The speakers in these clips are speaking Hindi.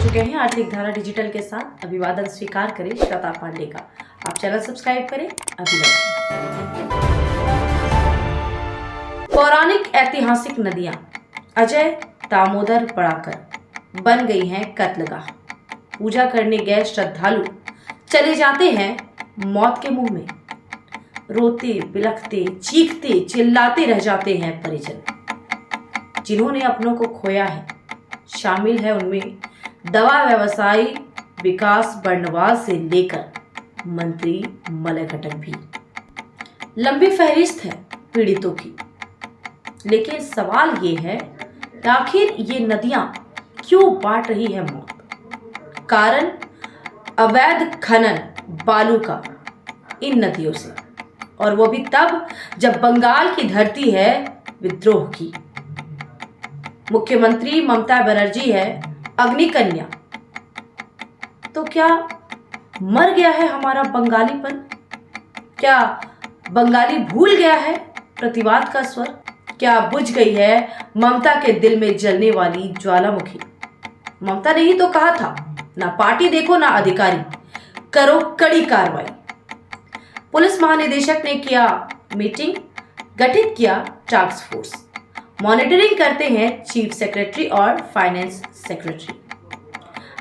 चुके हैं आर्थिक धारा डिजिटल के साथ। अभिवादन स्वीकार करें श्वेता पांडे का। आप चैनल सब्सक्राइब करें। अभिवादन। पौराणिक ऐतिहासिक नदियां अजय, दामोदर, बराकर बन गई हैं कत्लगाह। पूजा करने गए श्रद्धालु चले जाते हैं मौत के मुंह में। रोते बिलखते चीखते चिल्लाते रह जाते हैं परिजन। जिन्होंने अपनों को खोया है शामिल है उनमें दवा व्यवसायी विकास बर्णवाल से लेकर मंत्री मलय घटक भी। लंबी फहरिस्त है पीड़ितों की, लेकिन सवाल ये है कि आखिर ये नदियां क्यों बांट रही है मौत। कारण अवैध खनन बालू का इन नदियों से, और वो भी तब जब बंगाल की धरती है विद्रोह की। मुख्यमंत्री ममता बनर्जी है अग्निकन्या, तो क्या मर गया है हमारा बंगालीपन? क्या बंगाली भूल गया है प्रतिवाद का स्वर? क्या बुझ गई है ममता के दिल में जलने वाली ज्वालामुखी? ममता ने ही तो कहा था, ना पार्टी देखो ना अधिकारी, करो कड़ी कार्रवाई। पुलिस महानिदेशक ने किया मीटिंग, गठित किया टास्क फोर्स, मॉनिटरिंग करते हैं चीफ सेक्रेटरी और फाइनेंस सेक्रेटरी।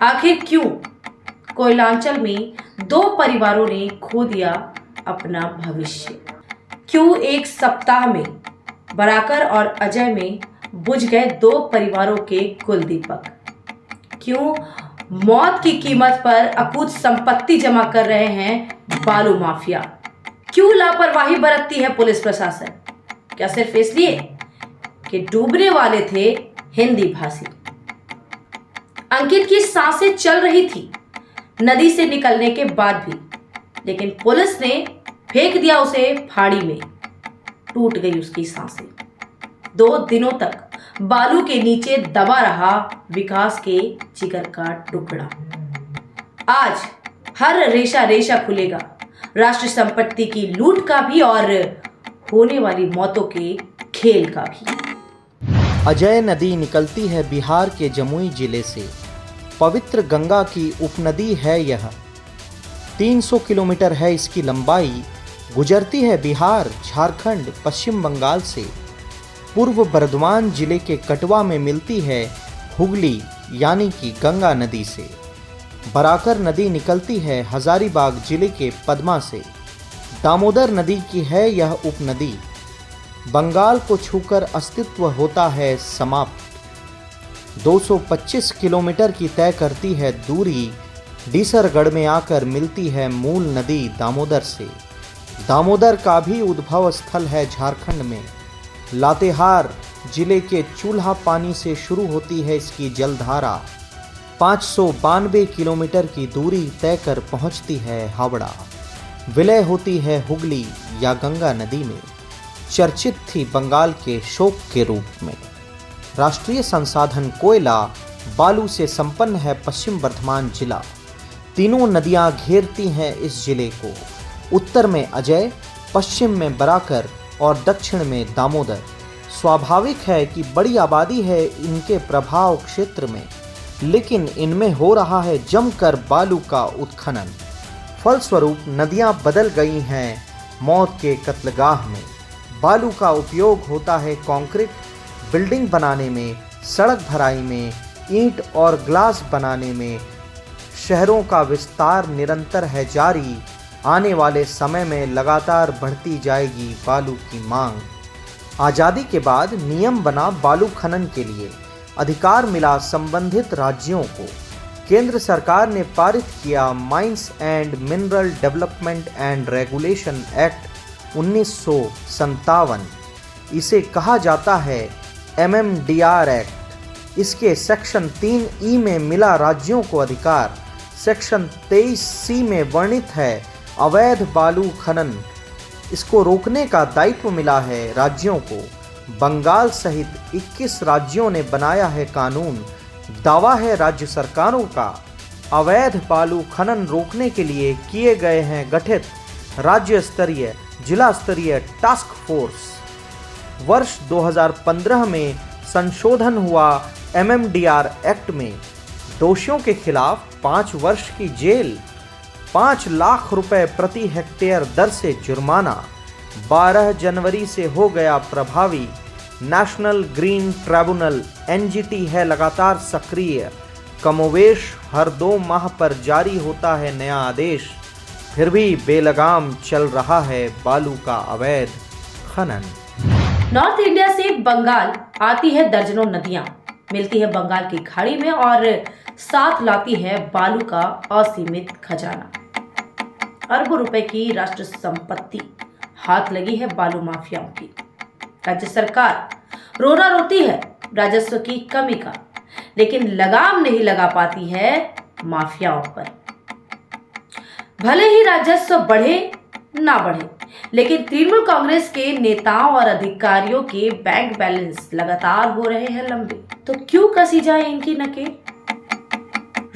आखिर क्यों कोयलांचल में 2 परिवारों ने खो दिया अपना भविष्य? क्यों एक सप्ताह में बराकर और अजय में बुझ गए 2 परिवारों के कुल दीपक? क्यों मौत की कीमत पर अकूत संपत्ति जमा कर रहे हैं बालू माफिया? क्यों लापरवाही बरतती है पुलिस प्रशासन? क्या सिर्फ इसलिए कि डूबने वाले थे हिंदी भाषी? अंकित की सांसें चल रही थी नदी से निकलने के बाद भी, लेकिन पुलिस ने फेंक दिया उसे फाड़ी में। टूट गई उसकी सांसें। 2 दिनों तक बालू के नीचे दबा रहा विकास के जिगर का टुकड़ा। आज हर रेशा रेशा खुलेगा राष्ट्र संपत्ति की लूट का भी और होने वाली मौतों के खेल का भी। अजय नदी निकलती है बिहार के जमुई जिले से। पवित्र गंगा की उपनदी है यह। 300 किलोमीटर है इसकी लंबाई। गुजरती है बिहार, झारखंड, पश्चिम बंगाल से। पूर्व बर्धमान जिले के कटवा में मिलती है हुगली यानी कि गंगा नदी से। बराकर नदी निकलती है हजारीबाग जिले के पद्मा से। दामोदर नदी की है यह उपनदी। बंगाल को छूकर अस्तित्व होता है समाप्त। 225 किलोमीटर की तय करती है दूरी। डीसरगढ़ में आकर मिलती है मूल नदी दामोदर से। दामोदर का भी उद्भव स्थल है झारखंड में। लातेहार जिले के चूल्हा पानी से शुरू होती है इसकी जलधारा। 592 किलोमीटर की दूरी तय कर पहुंचती है हावड़ा। विलय होती है हुगली या गंगा नदी में। चर्चित थी बंगाल के शोक के रूप में। राष्ट्रीय संसाधन कोयला बालू से संपन्न है पश्चिम बर्धमान जिला। तीनों नदियां घेरती हैं इस जिले को। उत्तर में अजय, पश्चिम में बराकर और दक्षिण में दामोदर। स्वाभाविक है कि बड़ी आबादी है इनके प्रभाव क्षेत्र में, लेकिन इनमें हो रहा है जमकर बालू का उत्खनन। फलस्वरूप नदियां बदल गई हैं मौत के कत्लगाह में। बालू का उपयोग होता है कंक्रीट, बिल्डिंग बनाने में, सड़क भराई में, ईंट और ग्लास बनाने में। शहरों का विस्तार निरंतर है जारी। आने वाले समय में लगातार बढ़ती जाएगी बालू की मांग। आज़ादी के बाद नियम बना बालू खनन के लिए। अधिकार मिला संबंधित राज्यों को। केंद्र सरकार ने पारित किया mines and mineral Development and regulation act 1957। इसे कहा जाता है MMDR एक्ट। इसके सेक्शन 3E में मिला राज्यों को अधिकार। सेक्शन 23C में वर्णित है अवैध बालू खनन। इसको रोकने का दायित्व मिला है राज्यों को। बंगाल सहित 21 राज्यों ने बनाया है कानून। दावा है राज्य सरकारों का। अवैध बालू खनन रोकने के लिए किए गए हैं गठित राज्य स्तरीय, जिला स्तरीय टास्क फोर्स। वर्ष 2015 में संशोधन हुआ MMDR एक्ट में। दोषियों के खिलाफ 5 वर्ष की जेल, 5 लाख रुपए प्रति हेक्टेयर दर से जुर्माना। 12 जनवरी से हो गया प्रभावी। नेशनल ग्रीन ट्रिब्यूनल एनजीटी है लगातार सक्रिय। कमोवेश हर 2 माह पर जारी होता है नया आदेश। फिर भी बेलगाम चल रहा है बालू का अवैध खनन। नॉर्थ इंडिया से बंगाल आती है दर्जनों नदियां, मिलती है बंगाल की खाड़ी में और साथ लाती है बालू का असीमित खजाना। अरबों रुपए की राष्ट्र संपत्ति हाथ लगी है बालू माफियाओं की। राज्य सरकार रोना रोती है राजस्व की कमी का, लेकिन लगाम नहीं लगा पाती है माफियाओं पर। भले ही राजस्व बढ़े ना बढ़े, लेकिन तृणमूल कांग्रेस के नेताओं और अधिकारियों के बैंक बैलेंस लगातार हो रहे हैं लंबे। तो क्यों कसी जाए इनकी नकेल?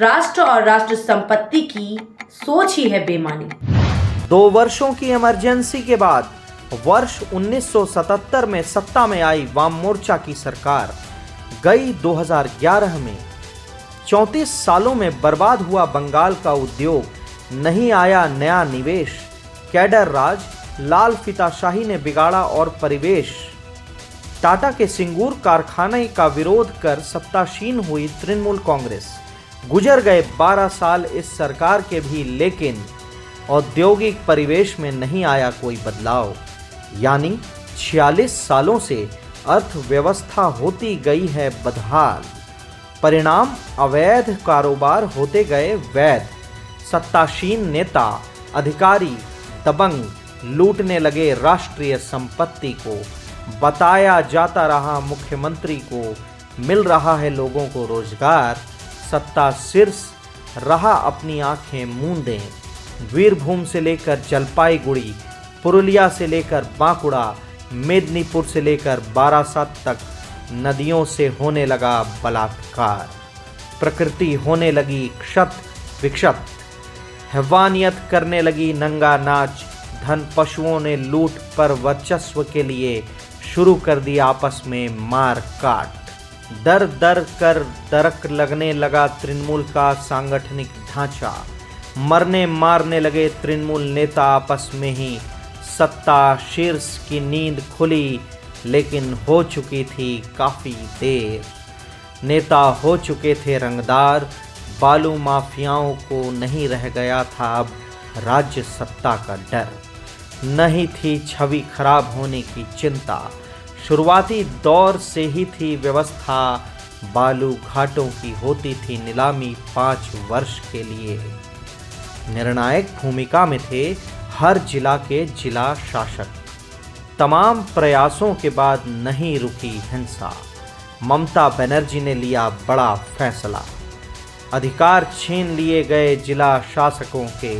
राष्ट्र और राष्ट्र संपत्ति की सोच ही है बेमानी। 2 वर्षों की इमरजेंसी के बाद वर्ष 1977 में सत्ता में आई वाम मोर्चा की सरकार गई 2011 में। 34 सालों में बर्बाद हुआ बंगाल का उद्योग, नहीं आया नया निवेश। कैडर राज, लाल फीताशाही ने बिगाड़ा और परिवेश। टाटा के सिंगूर कारखाने का विरोध कर सत्तासीन हुई तृणमूल कांग्रेस। गुजर गए 12 साल इस सरकार के भी, लेकिन औद्योगिक परिवेश में नहीं आया कोई बदलाव। यानी 46 सालों से अर्थव्यवस्था होती गई है बदहाल। परिणाम अवैध कारोबार होते गए वैध। सत्तासीन नेता अधिकारी दबंग लूटने लगे राष्ट्रीय संपत्ति को। बताया जाता रहा मुख्यमंत्री को मिल रहा है लोगों को रोजगार। सत्ता शीर्ष रहा अपनी आंखें मूंदे। वीरभूम से लेकर जलपाईगुड़ी, पुरुलिया से लेकर बांकुड़ा, मेदिनीपुर से लेकर बारासात तक नदियों से होने लगा बलात्कार। प्रकृति होने लगी क्षत विक्षत। हैवानियत करने लगी नंगा नाच। धन पशुओं ने लूट पर वर्चस्व के लिए शुरू कर दिया आपस में मार काट। दर दर कर दरक लगने लगा तृणमूल का सांगठनिक ढांचा। मरने मारने लगे तृणमूल नेता आपस में ही। सत्ता शीर्ष की नींद खुली, लेकिन हो चुकी थी काफी देर। नेता हो चुके थे रंगदार। बालू माफियाओं को नहीं रह गया था अब राज्य सत्ता का डर। नहीं थी छवि खराब होने की चिंता। शुरुआती दौर से ही थी व्यवस्था। बालू घाटों की होती थी नीलामी 5 वर्ष के लिए। निर्णायक भूमिका में थे हर जिला के जिला शासक। तमाम प्रयासों के बाद नहीं रुकी हिंसा। ममता बनर्जी ने लिया बड़ा फैसला। अधिकार छीन लिए गए जिला शासकों के।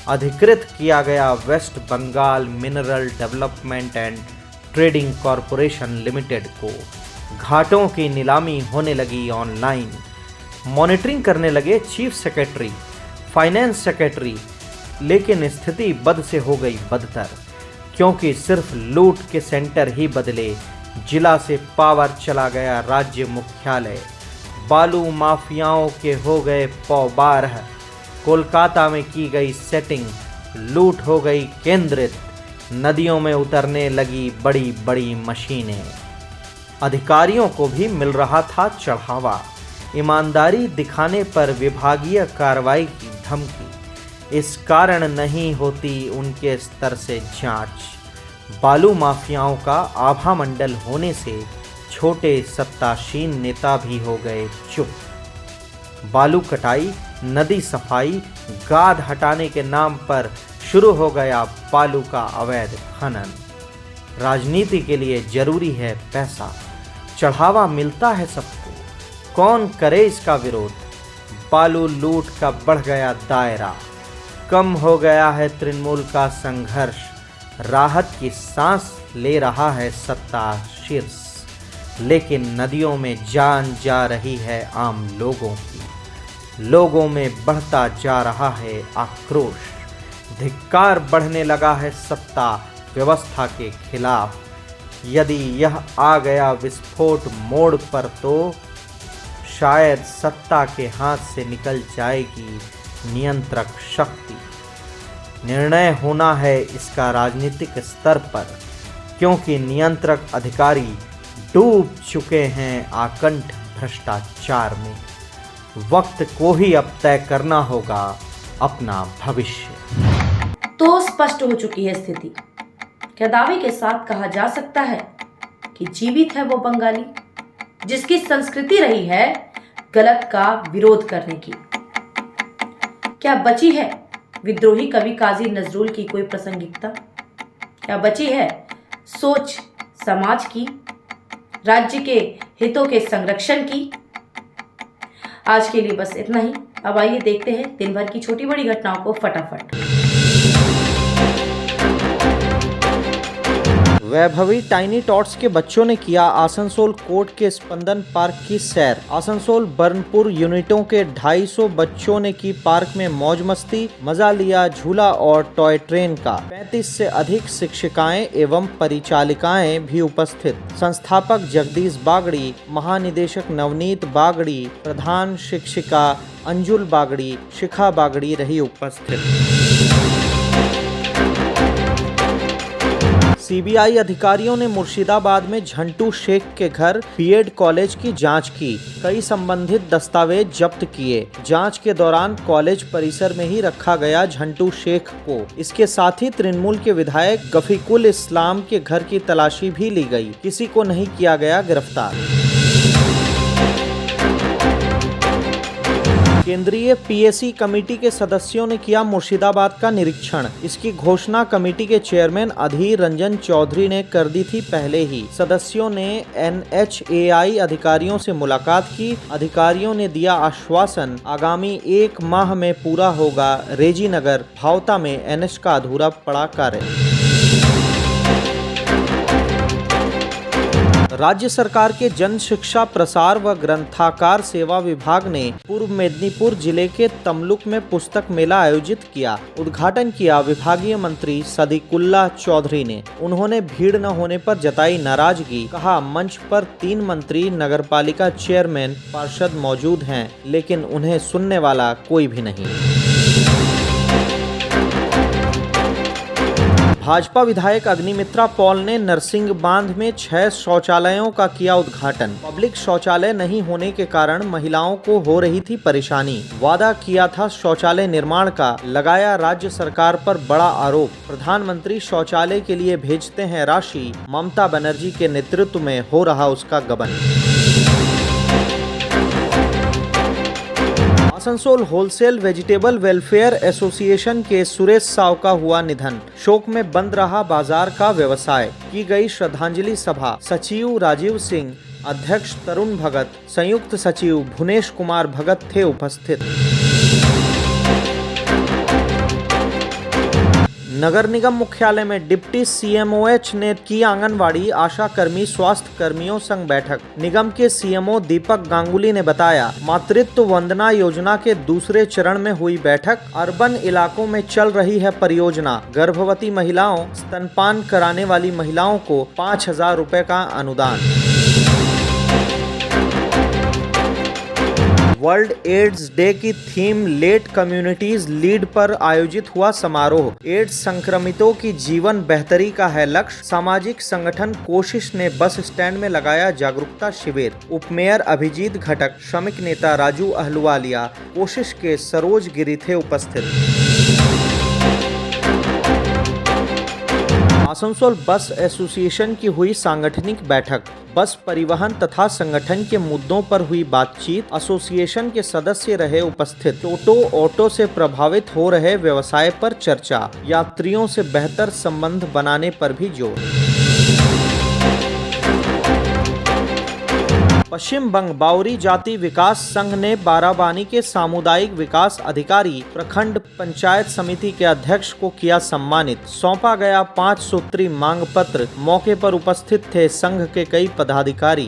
अधिकृत किया गया West Bengal Mineral Development and Trading Corporation Limited को। घाटों की नीलामी होने लगी ऑनलाइन। मॉनिटरिंग करने लगे चीफ सेक्रेटरी, फाइनेंस सेक्रेटरी। लेकिन स्थिति बद से हो गई बदतर, क्योंकि सिर्फ लूट के सेंटर ही बदले। जिला से पावर चला गया राज्य मुख्यालय। बालू माफियाओं के हो गए पौबार। कोलकाता में की गई सेटिंग। लूट हो गई केंद्रित। नदियों में उतरने लगी बड़ी बड़ी मशीनें। अधिकारियों को भी मिल रहा था चढ़ावा। ईमानदारी दिखाने पर विभागीय कार्रवाई की धमकी। इस कारण नहीं होती उनके स्तर से जांच। बालू माफियाओं का आभा मंडल होने से छोटे सत्तासीन नेता भी हो गए चुप। बालू कटाई, नदी सफाई, गाद हटाने के नाम पर शुरू हो गया बालू का अवैध खनन। राजनीति के लिए जरूरी है पैसा। चढ़ावा मिलता है सबको, कौन करे इसका विरोध। बालू लूट का बढ़ गया दायरा। कम हो गया है तृणमूल का संघर्ष। राहत की सांस ले रहा है सत्ता शीर्ष। लेकिन नदियों में जान जा रही है आम लोगों की। लोगों में बढ़ता जा रहा है आक्रोश। धिक्कार बढ़ने लगा है सत्ता व्यवस्था के खिलाफ। यदि यह आ गया विस्फोट मोड़ पर तो शायद सत्ता के हाथ से निकल जाएगी नियंत्रक शक्ति। निर्णय होना है इसका राजनीतिक स्तर पर, क्योंकि नियंत्रक अधिकारी डूब चुके हैं आकंठ भ्रष्टाचार में। वक्त को ही अब तय करना होगा अपना भविष्य। तो स्पष्ट हो चुकी है स्थिति। क्या दावे के साथ कहा जा सकता है कि जीवित है वो बंगाली जिसकी संस्कृति रही है गलत का विरोध करने की? क्या बची है विद्रोही कवि काजी नजरुल की कोई प्रासंगिकता? क्या बची है सोच समाज की, राज्य के हितों के संरक्षण की? आज के लिए बस इतना ही। अब आइए देखते हैं दिन भर की छोटी बड़ी घटनाओं को फटाफट। वैभवी टाइनी टॉट्स के बच्चों ने किया आसनसोल कोर्ट के स्पंदन पार्क की सैर। आसनसोल बर्नपुर यूनिटों के 250 बच्चों ने की पार्क में मौज मस्ती, मजा लिया झूला और टॉय ट्रेन का। 35 से अधिक शिक्षिकाएं एवं परिचालिकाएं भी उपस्थित। संस्थापक जगदीश बागड़ी, महानिदेशक नवनीत बागड़ी, प्रधान शिक्षिका अंजुल बागड़ी, शिखा बागड़ी रही उपस्थित। सीबीआई अधिकारियों ने मुर्शिदाबाद में झंटू शेख के घर बीएड कॉलेज की जांच की। कई संबंधित दस्तावेज जब्त किए। जांच के दौरान कॉलेज परिसर में ही रखा गया झंटू शेख को। इसके साथ ही तृणमूल के विधायक गफीकुल इस्लाम के घर की तलाशी भी ली गई। किसी को नहीं किया गया गिरफ्तार। केंद्रीय पीएसी कमेटी के सदस्यों ने किया मुर्शिदाबाद का निरीक्षण। इसकी घोषणा कमेटी के चेयरमैन अधीर रंजन चौधरी ने कर दी थी पहले ही। सदस्यों ने एनएचएआई अधिकारियों से मुलाकात की। अधिकारियों ने दिया आश्वासन, आगामी 1 माह में पूरा होगा रेजीनगर भावता में एनएच का अधूरा पड़ा कार्य। राज्य सरकार के जन शिक्षा प्रसार व ग्रंथाकार सेवा विभाग ने पूर्व मेदिनीपुर जिले के तमलुक में पुस्तक मेला आयोजित किया। उद्घाटन किया विभागीय मंत्री सदीकुल्ला चौधरी ने। उन्होंने भीड़ न होने पर जताई नाराजगी। कहा, मंच पर 3 मंत्री, नगरपालिका चेयरमैन, पार्षद मौजूद हैं, लेकिन उन्हें सुनने वाला कोई भी नहीं। भाजपा विधायक अग्निमित्रा पॉल ने नरसिंह बांध में 6 शौचालयों का किया उद्घाटन। पब्लिक शौचालय नहीं होने के कारण महिलाओं को हो रही थी परेशानी। वादा किया था शौचालय निर्माण का, लगाया राज्य सरकार पर बड़ा आरोप। प्रधानमंत्री शौचालय के लिए भेजते हैं राशि, ममता बनर्जी के नेतृत्व में हो रहा उसका गबन। Asansol wholesale vegetable welfare association के सुरेश साव का हुआ निधन। शोक में बंद रहा बाजार का व्यवसाय। की गई श्रद्धांजलि सभा। सचिव राजीव सिंह, अध्यक्ष तरुण भगत, संयुक्त सचिव भुवनेश कुमार भगत थे उपस्थित। नगर निगम मुख्यालय में डिप्टी सीएमओएच ने की आंगनवाड़ी, आशा कर्मी, स्वास्थ्य कर्मियों संग बैठक। निगम के सीएमओ दीपक गांगुली ने बताया, मातृत्व वंदना योजना के दूसरे चरण में हुई बैठक। अर्बन इलाकों में चल रही है परियोजना। गर्भवती महिलाओं, स्तनपान कराने वाली महिलाओं को 5,000 रुपए का अनुदान। वर्ल्ड एड्स डे की थीम लेट कम्युनिटीज लीड पर आयोजित हुआ समारोह। एड्स संक्रमितों की जीवन बेहतरी का है लक्ष्य। सामाजिक संगठन कोशिश ने बस स्टैंड में लगाया जागरूकता शिविर। उपमेयर अभिजीत घटक, श्रमिक नेता राजू अहलुवालिया, कोशिश के सरोज गिरी थे उपस्थित। आसनसोल बस एसोसिएशन की हुई सांगठनिक बैठक। बस परिवहन तथा संगठन के मुद्दों पर हुई बातचीत। एसोसिएशन के सदस्य रहे उपस्थित। टोटो ऑटो से प्रभावित हो रहे व्यवसाय पर चर्चा। यात्रियों से बेहतर संबंध बनाने पर भी जोर। पश्चिम बंग बाउरी जाति विकास संघ ने बाराबानी के सामुदायिक विकास अधिकारी, प्रखंड पंचायत समिति के अध्यक्ष को किया सम्मानित। सौंपा गया 5 सूत्री मांग पत्र। मौके पर उपस्थित थे संघ के कई पदाधिकारी।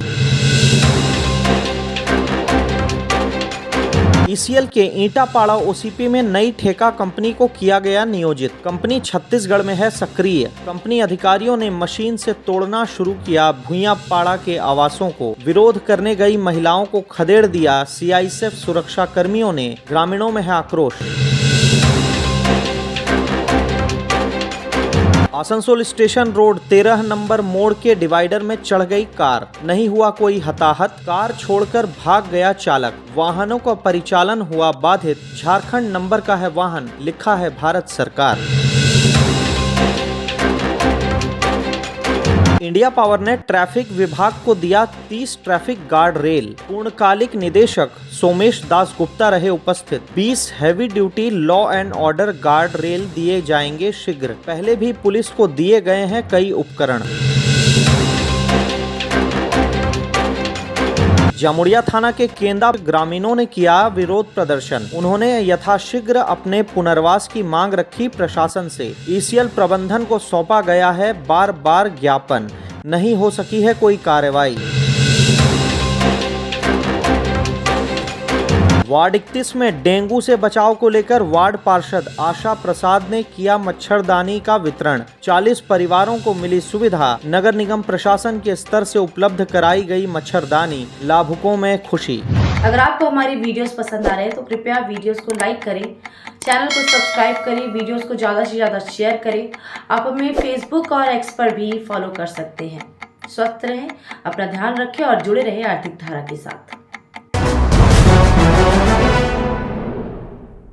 ईसीएल के ईंटापाड़ा ओसीपी में नई ठेका कंपनी को किया गया नियोजित। कंपनी छत्तीसगढ़ में है सक्रिय। कंपनी अधिकारियों ने मशीन से तोड़ना शुरू किया भुइयांपाड़ा के आवासों को। विरोध करने गई महिलाओं को खदेड़ दिया सीआईएसएफ सुरक्षा कर्मियों ने। ग्रामीणों में है आक्रोश। आसनसोल स्टेशन रोड 13 नंबर मोड़ के डिवाइडर में चढ़ गई कार। नहीं हुआ कोई हताहत। कार छोड़कर भाग गया चालक। वाहनों का परिचालन हुआ बाधित। झारखंड नंबर का है वाहन, लिखा है भारत सरकार। इंडिया पावर ने ट्रैफिक विभाग को दिया 30 ट्रैफिक गार्ड रेल। पूर्णकालिक निदेशक सोमेश दास गुप्ता रहे उपस्थित। 20 heavy duty law and order guard rail दिए जाएंगे शीघ्र। पहले भी पुलिस को दिए गए हैं कई उपकरण। जामुड़िया थाना के केंदा ग्रामीणों ने किया विरोध प्रदर्शन। उन्होंने यथाशीघ्र अपने पुनर्वास की मांग रखी प्रशासन से। ईसीएल प्रबंधन को सौंपा गया है बार बार ज्ञापन, नहीं हो सकी है कोई कार्रवाई। वार्ड 31 में डेंगू से बचाव को लेकर वार्ड पार्षद आशा प्रसाद ने किया मच्छरदानी का वितरण। 40 परिवारों को मिली सुविधा। नगर निगम प्रशासन के स्तर से उपलब्ध कराई गई मच्छरदानी। लाभुकों में खुशी। अगर आपको हमारी वीडियोस पसंद आ रहे हैं तो कृपया वीडियोस को लाइक करें, चैनल को सब्सक्राइब करें, वीडियोस को ज़्यादा से ज़्यादा शेयर करें। आप हमें फेसबुक और एक्स पर भी फॉलो कर सकते हैं। स्वस्थ रहें, अपना ध्यान रखें और जुड़े रहें आर्थिक धारा के साथ।